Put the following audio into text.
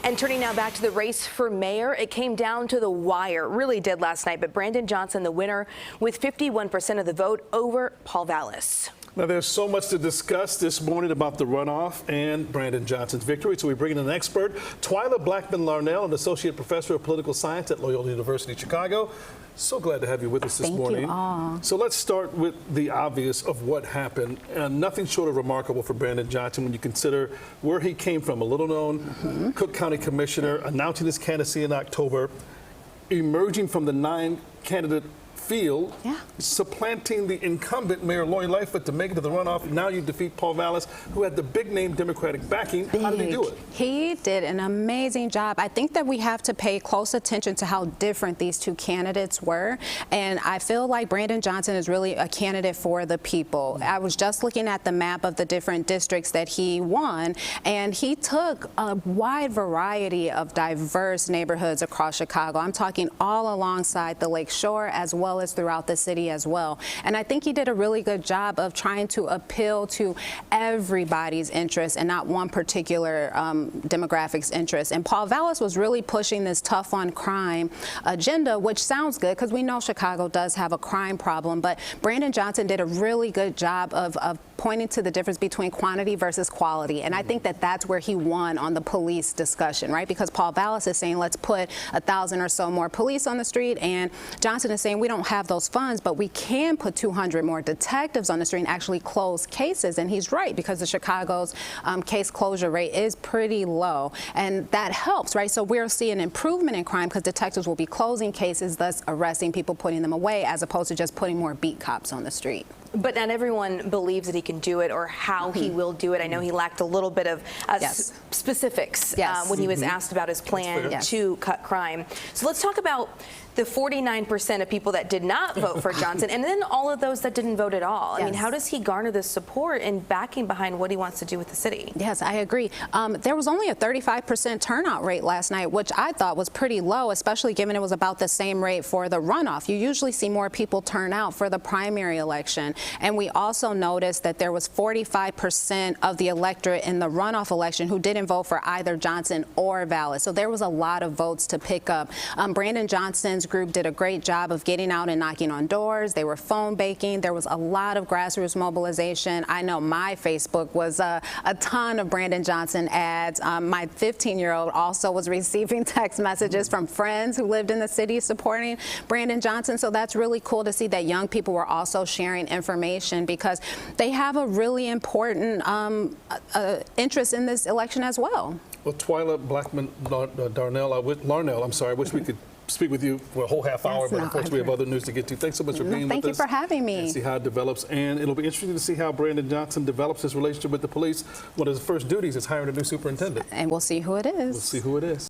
And turning now back to the race for mayor, it came down to the wire. It really did last night, but Brandon Johnson, the winner, with 51% of the vote over Paul Vallas. Now, there's so much to discuss this morning about the runoff and Brandon Johnson's victory. So we bring in an expert, Twyla Blackmond Larnell, an associate professor of political science at Loyola University Chicago. So glad to have you with us this morning. Thank you all. So let's start with the obvious of what happened. Nothing short of remarkable for Brandon Johnson when you consider where he came from, a little-known Cook County commissioner, announcing his candidacy in October, emerging from the 9-candidate field, supplanting the incumbent Mayor Lori Lightfoot to make it to the runoff. Now you defeat Paul Vallas, who had the big-name Democratic backing. How did he do it? He did an amazing job. I think that we have to pay close attention to how different these two candidates were, and I feel like Brandon Johnson is really a candidate for the people. I was just looking at the map of the different districts that he won, and he took a wide variety of diverse neighborhoods across Chicago. I'm talking all alongside the Lake Shore as well as throughout the city as well. And I think he did a really good job of trying to appeal to everybody's interest and not one particular demographic's interest. And Paul Vallas was really pushing this tough on crime agenda, which sounds good because we know Chicago does have a crime problem, but Brandon Johnson did a really good job of pointing to the difference between quantity versus quality. And I think that that's where he won on the police discussion, right? Because Paul Vallas is saying, let's put 1,000 or so more police on the street, and Johnson is saying we don't have those funds, but we can put 200 more detectives on the street and actually close cases. And he's right, because the Chicago's case closure rate is pretty low, and that helps, right? So we're seeing improvement in crime because detectives will be closing cases, thus arresting people, putting them away, as opposed to just putting more beat cops on the street. But not everyone believes that he can do it or how he will do it. I know he lacked a little bit of specifics when he was asked about his plan to cut crime. So let's talk about the 49% of people that did not vote for Johnson, and then all of those that didn't vote at all. I mean, how does he garner this support and backing behind what he wants to do with the city? Yes, I agree. There was only a 35% turnout rate last night, which I thought was pretty low, especially given it was about the same rate for the runoff. You usually see more people turn out for the primary election. And we also noticed that there was 45% of the electorate in the runoff election who didn't vote for either Johnson or Vallas. So there was a lot of votes to pick up. Brandon Johnson's group did a great job of getting out and knocking on doors. They were phone baking. There was a lot of grassroots mobilization. I know my Facebook was a ton of Brandon Johnson ads. My 15-year-old also was receiving text messages from friends who lived in the city supporting Brandon Johnson. So that's really cool to see that young people were also sharing information, because they have a really important interest in this election as well. Well, Twyla Blackmond Larnell, I'm sorry, I wish we could speak with you for a whole half hour, but unfortunately we have other news to get to. Thanks so much for being with us. Thank you for having me. And see how it develops, and it'll be interesting to see how Brandon Johnson develops his relationship with the police. One of his first duties is hiring a new superintendent. And we'll see who it is. We'll see who it is.